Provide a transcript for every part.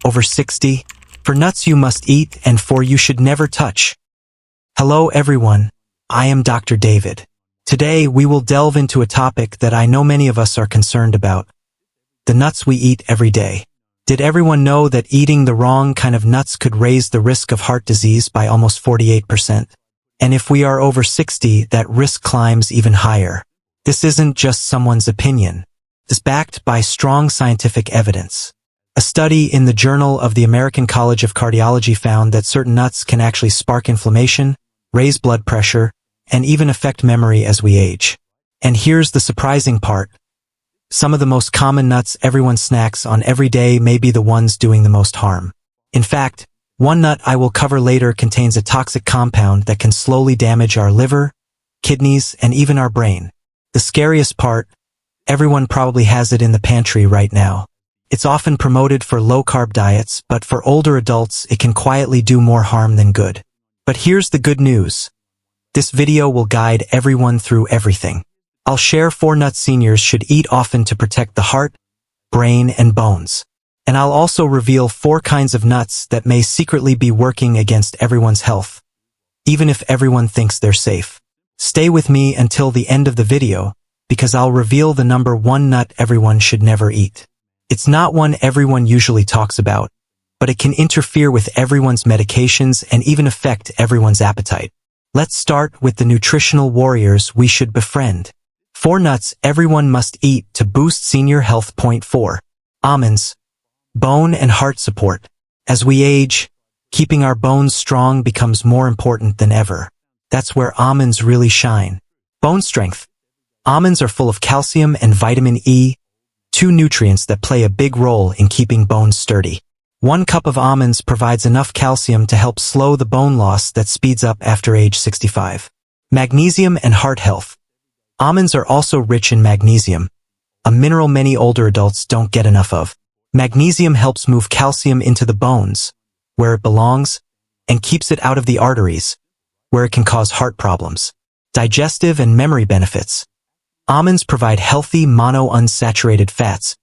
over 60, for nuts you must eat and for you should never touch. Hello everyone, I am Dr. David. Today we will delve into a topic that I know many of us are concerned about. The nuts we eat every day. Did everyone know that eating the wrong kind of nuts could raise the risk of heart disease by almost 48%? And if we are over 60, that risk climbs even higher. This isn't just someone's opinion. It's backed by strong scientific evidence. A study in the Journal of the American College of Cardiology found that certain nuts can actually spark inflammation, raise blood pressure, and even affect memory as we age. And here's the surprising part. Some of the most common nuts everyone snacks on every day may be the ones doing the most harm. In fact, one nut I will cover later contains a toxic compound that can slowly damage our liver, kidneys, and even our brain. The scariest part, everyone probably has it in the pantry right now. It's often promoted for low-carb diets, but for older adults it can quietly do more harm than good. But here's the good news. This video will guide everyone through everything. I'll share 4 nuts seniors should eat often to protect the heart, brain, and bones. And I'll also reveal 4 kinds of nuts that may secretly be working against everyone's health, even if everyone thinks they're safe. Stay with me until the end of the video, because I'll reveal the number 1 nut everyone should never eat. It's not one everyone usually talks about, but it can interfere with everyone's medications and even affect everyone's appetite. Let's start with the nutritional warriors we should befriend. 4 nuts everyone must eat to boost senior health. Point 4. Almonds. Bone and heart support. As we age, keeping our bones strong becomes more important than ever. That's where almonds really shine. Bone strength. Almonds are full of calcium and vitamin E, 2 nutrients that play a big role in keeping bones sturdy. 1 cup of almonds provides enough calcium to help slow the bone loss that speeds up after age 65. Magnesium and heart health. Almonds are also rich in magnesium, a mineral many older adults don't get enough of. Magnesium helps move calcium into the bones, where it belongs, and keeps it out of the arteries, where it can cause heart problems. Digestive and memory benefits. Almonds provide healthy monounsaturated fats,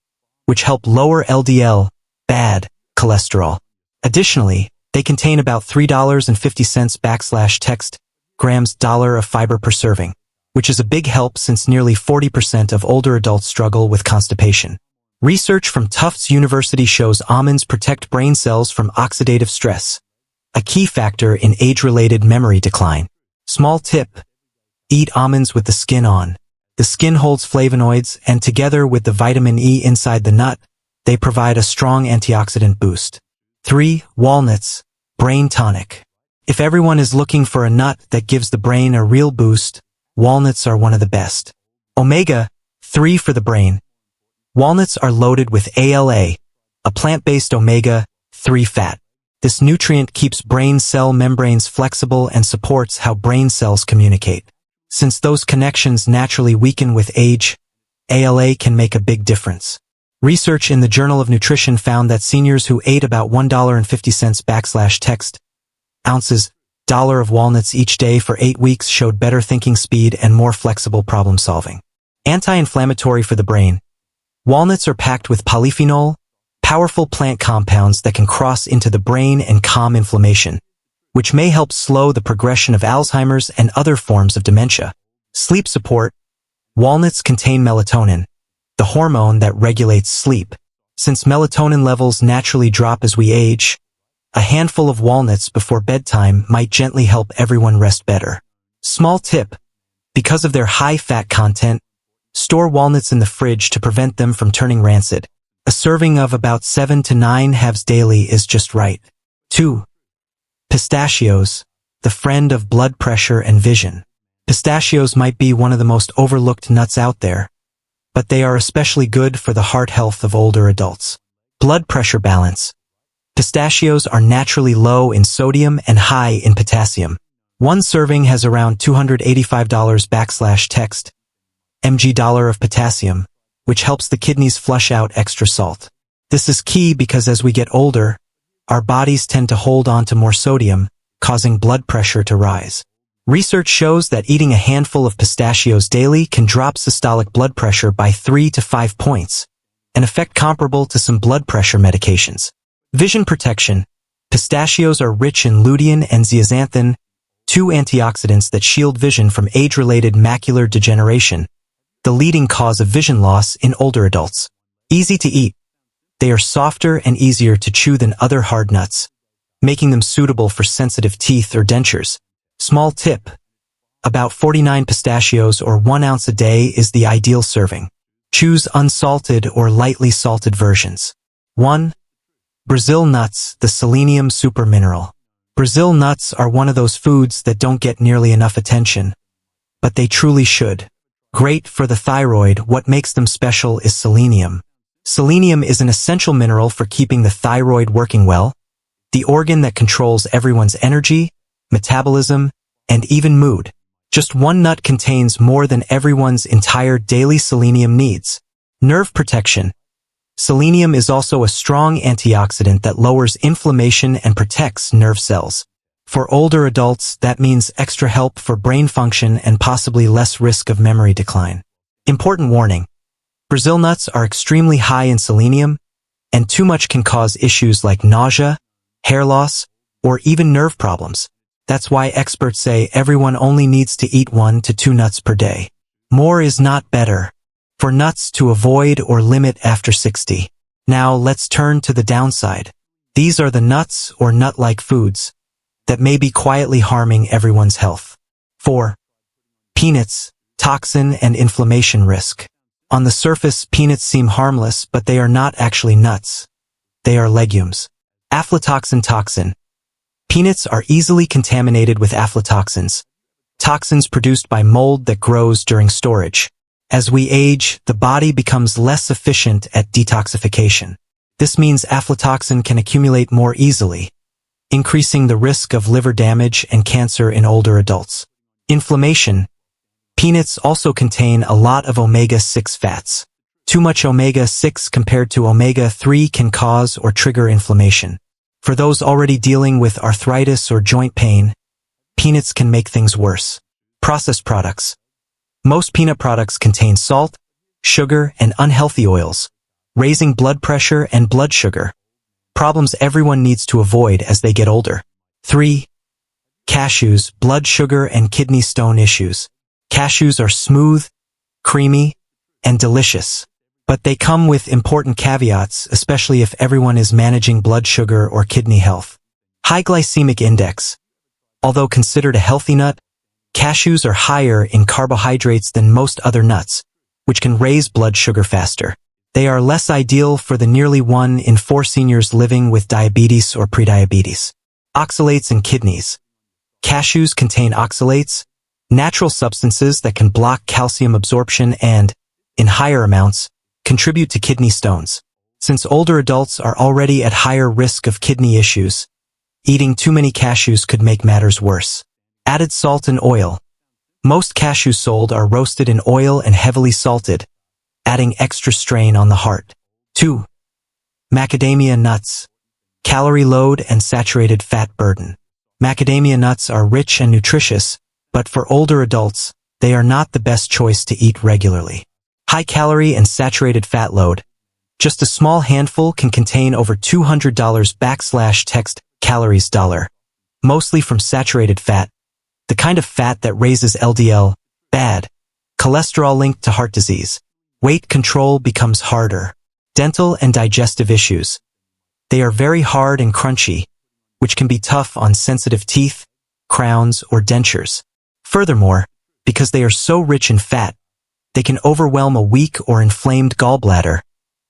which help lower LDL, bad cholesterol. Additionally, they contain about $3.50 grams of fiber per serving, which is a big help since nearly 40% of older adults struggle with constipation. Research from Tufts University shows almonds protect brain cells from oxidative stress, a key factor in age-related memory decline. Small tip: eat almonds with the skin on. The skin holds flavonoids, and together with the vitamin E inside the nut, they provide a strong antioxidant boost. 3. Walnuts. Brain tonic. If everyone is looking for a nut that gives the brain a real boost, walnuts are one of the best. Omega-3 for the brain. Walnuts are loaded with ALA, a plant-based omega-3 fat. This nutrient keeps brain cell membranes flexible and supports how brain cells communicate. Since those connections naturally weaken with age, ALA can make a big difference. Research in the Journal of Nutrition found that seniors who ate about $1.50 ounces of walnuts each day for 8 weeks showed better thinking speed and more flexible problem solving. Anti-inflammatory for the brain. Walnuts are packed with polyphenol, powerful plant compounds that can cross into the brain and calm inflammation, which may help slow the progression of Alzheimer's and other forms of dementia. Sleep support. Walnuts contain melatonin, the hormone that regulates sleep. Since melatonin levels naturally drop as we age, a handful of walnuts before bedtime might gently help everyone rest better. Small tip: because of their high fat content, store walnuts in the fridge to prevent them from turning rancid. A serving of about 7 to 9 halves daily is just right. 2. Pistachios, the friend of blood pressure and vision. Pistachios might be one of the most overlooked nuts out there, but they are especially good for the heart health of older adults. Blood pressure balance. Pistachios are naturally low in sodium and high in potassium. 1 serving has around $285 mg of potassium, which helps the kidneys flush out extra salt. This is key because as we get older, our bodies tend to hold on to more sodium, causing blood pressure to rise. Research shows that eating a handful of pistachios daily can drop systolic blood pressure by 3 to 5 points, an effect comparable to some blood pressure medications. Vision protection. Pistachios are rich in lutein and zeaxanthin, two antioxidants that shield vision from age-related macular degeneration, the leading cause of vision loss in older adults. Easy to eat. They are softer and easier to chew than other hard nuts, making them suitable for sensitive teeth or dentures. Small tip. About 49 pistachios or 1 ounce a day is the ideal serving. Choose unsalted or lightly salted versions. 1. Brazil nuts, the selenium supermineral. Brazil nuts are one of those foods that don't get nearly enough attention, but they truly should. Great for the thyroid. What makes them special is selenium. Selenium is an essential mineral for keeping the thyroid working well, the organ that controls everyone's energy, metabolism, and even mood. Just one nut contains more than everyone's entire daily selenium needs. Nerve protection. Selenium is also a strong antioxidant that lowers inflammation and protects nerve cells. For older adults, that means extra help for brain function and possibly less risk of memory decline. Important warning. Brazil nuts are extremely high in selenium, and too much can cause issues like nausea, hair loss, or even nerve problems. That's why experts say everyone only needs to eat 1 to 2 nuts per day. More is not better. For nuts to avoid or limit after 60. Now let's turn to the downside. These are the nuts or nut-like foods that may be quietly harming everyone's health. 4. Peanuts, toxin and inflammation risk. On the surface, peanuts seem harmless, but they are not actually nuts. They are legumes. Aflatoxin toxin. Peanuts are easily contaminated with aflatoxins, toxins produced by mold that grows during storage. As we age, the body becomes less efficient at detoxification. This means aflatoxin can accumulate more easily, increasing the risk of liver damage and cancer in older adults. Inflammation. Peanuts also contain a lot of omega-6 fats. Too much omega-6 compared to omega-3 can cause or trigger inflammation. For those already dealing with arthritis or joint pain, peanuts can make things worse. Processed products. Most peanut products contain salt, sugar, and unhealthy oils, raising blood pressure and blood sugar, problems everyone needs to avoid as they get older. 3. Cashews, blood sugar and kidney stone issues. Cashews are smooth, creamy, and delicious, but they come with important caveats, especially if everyone is managing blood sugar or kidney health. High glycemic index. Although considered a healthy nut, cashews are higher in carbohydrates than most other nuts, which can raise blood sugar faster. They are less ideal for the nearly 1 in 4 seniors living with diabetes or prediabetes. Oxalates in kidneys. Cashews contain oxalates, natural substances that can block calcium absorption and, in higher amounts, contribute to kidney stones. Since older adults are already at higher risk of kidney issues, eating too many cashews could make matters worse. Added salt and oil. Most cashews sold are roasted in oil and heavily salted, adding extra strain on the heart. 2. Macadamia nuts. Calorie load and saturated fat burden. Macadamia nuts are rich and nutritious, but for older adults, they are not the best choice to eat regularly. High calorie and saturated fat load. Just a small handful can contain over $200 / calories $, mostly from saturated fat, the kind of fat that raises LDL, bad, cholesterol linked to heart disease. Weight control becomes harder. Dental and digestive issues. They are very hard and crunchy, which can be tough on sensitive teeth, crowns, or dentures. Furthermore, because they are so rich in fat, they can overwhelm a weak or inflamed gallbladder,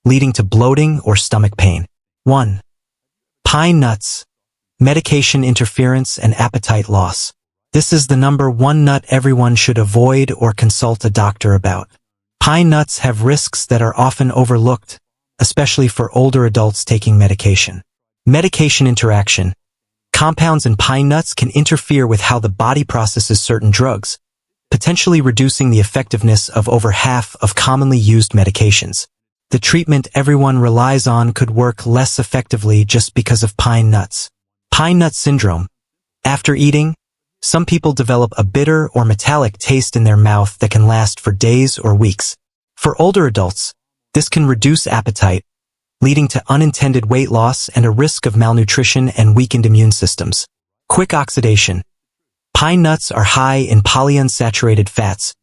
leading to bloating or stomach pain. 1. Pine nuts. Medication interference and appetite loss. This is the number 1 nut everyone should avoid or consult a doctor about. Pine nuts have risks that are often overlooked, especially for older adults taking medication. Medication interaction. Compounds in pine nuts can interfere with how the body processes certain drugs, potentially reducing the effectiveness of over half of commonly used medications. The treatment everyone relies on could work less effectively just because of pine nuts. Pine nut syndrome. After eating, some people develop a bitter or metallic taste in their mouth that can last for days or weeks. For older adults, this can reduce appetite, leading to unintended weight loss and a risk of malnutrition and weakened immune systems. Quick oxidation. Pine nuts are high in polyunsaturated fats,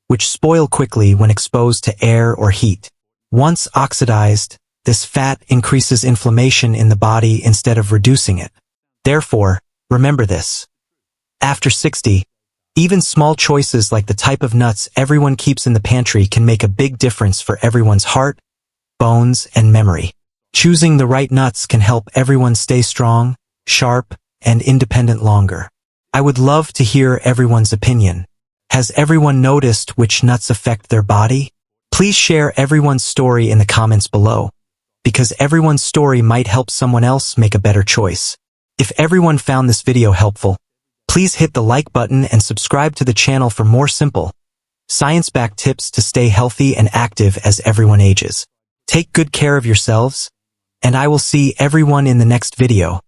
which spoil quickly when exposed to air or heat. Once oxidized, this fat increases inflammation in the body instead of reducing it. Therefore, remember this. After 60, even small choices like the type of nuts everyone keeps in the pantry can make a big difference for everyone's heart, bones, and memory. Choosing the right nuts can help everyone stay strong, sharp, and independent longer. I would love to hear everyone's opinion. Has everyone noticed which nuts affect their body? Please share everyone's story in the comments below, because everyone's story might help someone else make a better choice. If everyone found this video helpful, please hit the like button and subscribe to the channel for more simple, science-backed tips to stay healthy and active as everyone ages. Take good care of yourselves, and I will see everyone in the next video.